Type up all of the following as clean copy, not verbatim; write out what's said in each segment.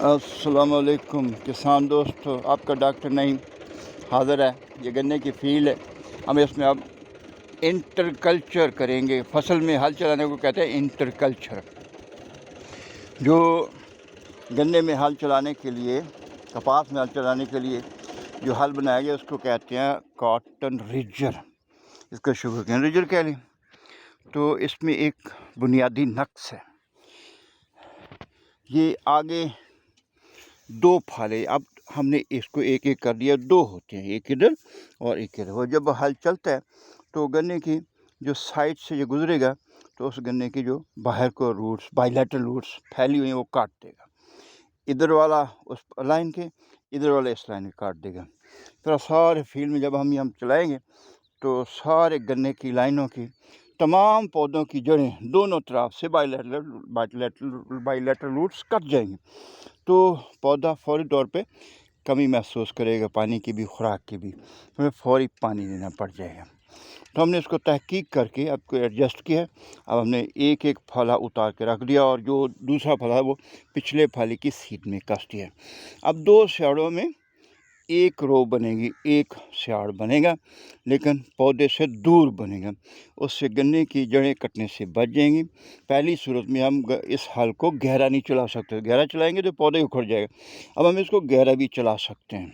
अस्सलामुअलैकुम किसान दोस्तों, आपका डॉक्टर नईम हाज़िर है। ये गन्ने की फील्ड है। हम इसमें अब इंटरकल्चर करेंगे। फसल में हल चलाने को कहते हैं इंटरकल्चर। जो गन्ने में हल चलाने के लिए, कपास में हल चलाने के लिए जो हल बनाया गया उसको कहते हैं कॉटन रिजर। इसको शुगरकेन रिजर कह लें। तो इसमें एक बुनियादी नक्स है। ये आगे दो फाले, अब हमने इसको एक एक कर दिया, दो होते हैं, एक इधर और एक इधर। वो जब हल चलता है तो गन्ने की जो साइड से जो गुजरेगा तो उस गन्ने की जो बाहर को रूट्स, बाइलेटरल रूट्स फैली हुई हैं वो काट देगा। इधर वाला उस लाइन के, इधर वाला इस लाइन के काट देगा। तो सारे फील्ड में जब हम चलाएंगे तो सारे गन्ने की लाइनों की तमाम पौधों की जड़ें दोनों तरफ से बाइलेटरल रूट्स कट जाएंगी। तो पौधा फौरी तौर पे कमी महसूस करेगा, पानी की भी, खुराक की भी। हमें फौरी पानी देना पड़ जाएगा। तो हमने इसको तहकीक करके आपको एडजस्ट किया है। अब हमने एक एक फला उतार के रख दिया और जो दूसरा फला है वो पिछले फले की सीध में कस दिया। अब दो स्याड़ों में एक रो बनेगी, एक स्याड़ बनेगा, लेकिन पौधे से दूर बनेगा। उससे गन्ने की जड़ें कटने से बच जाएंगी। पहली सूरत में हम इस हल को गहरा नहीं चला सकते। गहरा चलाएंगे तो पौधे उखड़ जाएगा। अब हम इसको गहरा भी चला सकते हैं।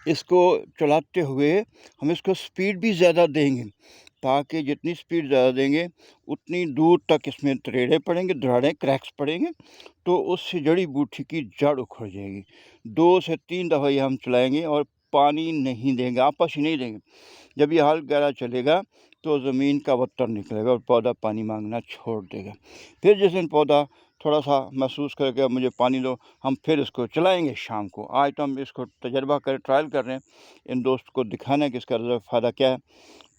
इसको चलाते हुए हम इसको स्पीड भी ज़्यादा देंगे, ताकि जितनी स्पीड ज़्यादा देंगे उतनी दूर तक इसमें तरेड़े पड़ेंगे, दराड़ें, क्रैक्स पड़ेंगे। तो उससे जड़ी बूटी की जड़ उखड़ जाएगी। 2 से 3 दफ़ा ये हम चलाएंगे और पानी नहीं देंगे, आपस ही नहीं देंगे। जब ये हल गहरा चलेगा तो ज़मीन का वत्तर निकलेगा और पौधा पानी मांगना छोड़ देगा। फिर जिस दिन पौधा थोड़ा सा महसूस करके मुझे पानी दो, हम फिर इसको चलाएंगे शाम को। आज तो हम इसको तजर्बा कर ट्रायल कर रहे हैं, इन दोस्त को दिखाना है कि इसका फ़ायदा क्या है।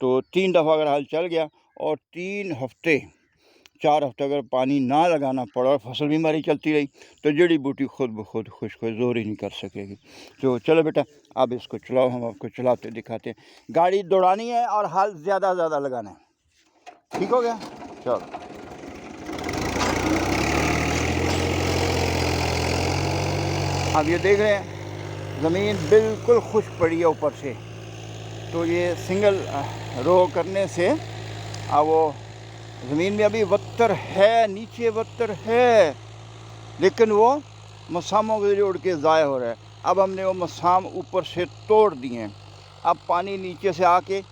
तो 3 दफ़ा अगर हल चल गया और 3 हफ्ते 4 हफ्ते अगर पानी ना लगाना पड़ा और फसल बीमारी चलती रही तो जड़ी बूटी खुद ब खुद खुश्क जोर ही नहीं कर सकेगी। तो चलो बेटा, अब इसको चलाओ, हम आपको चलाते दिखाते हैं। गाड़ी दौड़ानी है और हल ज़्यादा लगाना है। ठीक हो गया? चलो। अब ये देख रहे हैं ज़मीन बिल्कुल खुश्क पड़ी है ऊपर से। तो ये सिंगल रो करने से अब वो ज़मीन में अभी वत्तर है, नीचे वत्तर है, लेकिन वो मसामों के जरिए उड़ के ज़ाया हो रहा है। अब हमने वो मसाम ऊपर से तोड़ दिए हैं। अब पानी नीचे से आके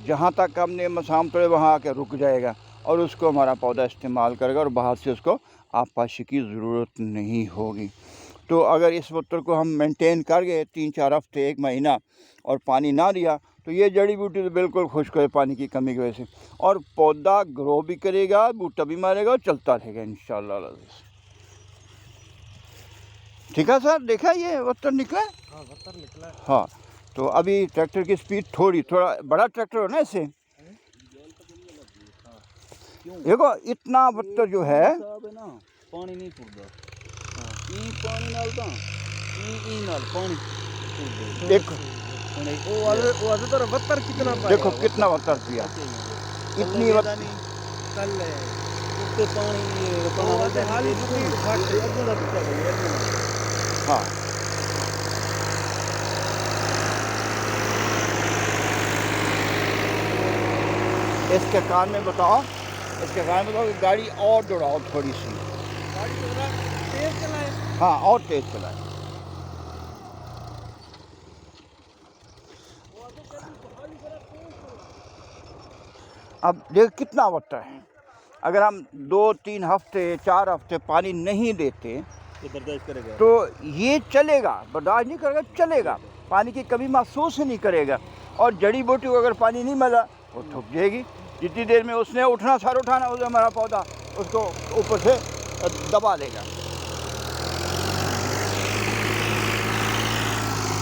जहाँ तक हमने मसाम तोड़े वहाँ आके रुक जाएगा और उसको हमारा पौधा इस्तेमाल करेगा और बाहर से उसको आपाशी की ज़रूरत नहीं होगी। तो अगर इस वत्तर को हम मेंटेन कर गए 3-4 हफ्ते, 1 महीना और पानी ना दिया तो ये जड़ी बूटी तो बिल्कुल खुश्क है पानी की कमी की वजह से, और पौधा ग्रो भी करेगा, बूटा भी मारेगा और चलता रहेगा इंशाअल्लाह। ठीक है सर, देखा ये वत्तर निकला? हाँ, वत्तर निकला है। हाँ, तो अभी ट्रैक्टर की स्पीड थोड़ा बड़ा ट्रैक्टर हो ना इससे। देखो इतना वत्तर जो है पानी नहीं छूटता। पानी नाल तो नाल पानी देखो, वो तो वत्तर कितना पाया, देखो कितना वत्तर दिया। इतनी वत्तर कल उसके पानी हाँ, इसके कान में बताओ, कि गाड़ी और दौड़ाओ थोड़ी सी। गाड़ी थोड़ा तेज चलाए। हाँ, और तेज चलाए। अब देख कितना वत्तर है। अगर हम 2-3 हफ्ते 4 हफ्ते पानी नहीं देते तो बर्दाश्त करेगा, तो ये चलेगा, बर्दाश्त नहीं करेगा, चलेगा, पानी की कमी महसूस ही नहीं करेगा। और जड़ी बूटी को अगर पानी नहीं मिला वो थक जाएगी। जितनी देर में उसने उठना, सर उठाना, उसे हमारा पौधा उसको ऊपर से दबा देगा।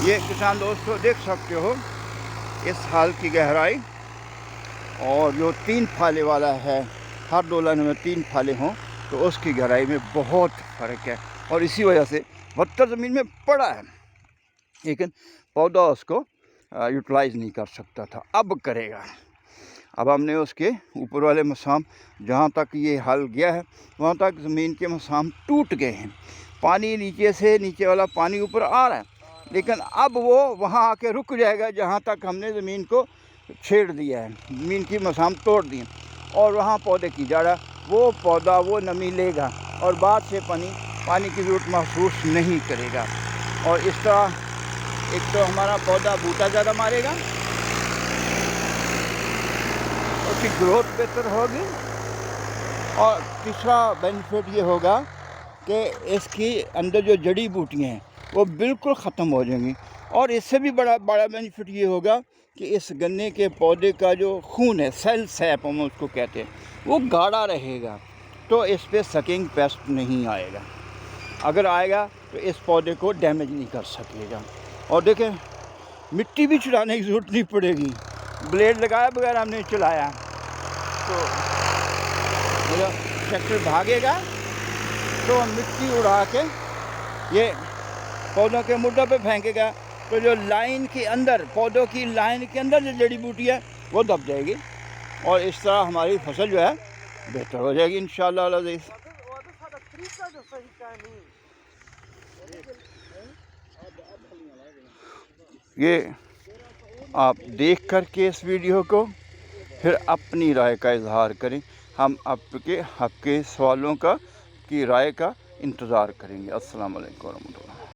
ये किसान दोस्तों देख सकते हो इस हाल की गहराई, और जो 3 फाले वाला है, हर 2 लाइन में 3 फाले हों तो उसकी गहराई में बहुत फ़र्क है। और इसी वजह से वत्तर ज़मीन में पड़ा है, लेकिन पौधा उसको यूटिलाइज़ नहीं कर सकता था, अब करेगा। अब हमने उसके ऊपर वाले मसाम, जहाँ तक ये हल गया है वहाँ तक ज़मीन के मसाम टूट गए हैं। पानी नीचे से, नीचे वाला पानी ऊपर आ रहा है, लेकिन अब वो वहाँ आके रुक जाएगा जहाँ तक हमने ज़मीन को छेड़ दिया है, ज़मीन की मसाम तोड़ दी है, और वहाँ पौधे की जड़, वो पौधा वो नमी लेगा और बाद से पानी की ज़रूरत महसूस नहीं करेगा। और इस तरह एक तो हमारा पौधा बूटा ज़्यादा मारेगा, उसकी ग्रोथ बेहतर होगी, और तीसरा बेनिफिट ये होगा कि इसकी अंदर जो जड़ी बूटियाँ हैं वो बिल्कुल ख़त्म हो जाएंगी। और इससे भी बड़ा बेनिफिट ये होगा कि इस गन्ने के पौधे का जो खून है, सेल सैप हम उसको कहते हैं, वो गाढ़ा रहेगा, तो इस पे सकिंग पेस्ट नहीं आएगा। अगर आएगा तो इस पौधे को डैमेज नहीं कर सकेगा। और देखें, मिट्टी भी चढ़ाने की ज़रूरत नहीं पड़ेगी, ब्लेड लगाया बगैर हमने चलाया तो मेरा ट्रैक्टर भागेगा तो मिट्टी उड़ा के ये पौधों के मुड्ढों पे फेंकेगा, तो जो लाइन के अंदर, पौधों की लाइन के अंदर जो जड़ी बूटी है वो दब जाएगी, और इस तरह हमारी फसल जो है बेहतर हो जाएगी इंशाअल्लाह अज़ीज़। ये आप देख कर के इस वीडियो को फिर अपनी राय का इजहार करें। हम आपके सवालों की राय का इंतज़ार करेंगे। अस्सलाम वालेकुम रहमतुल्लाह।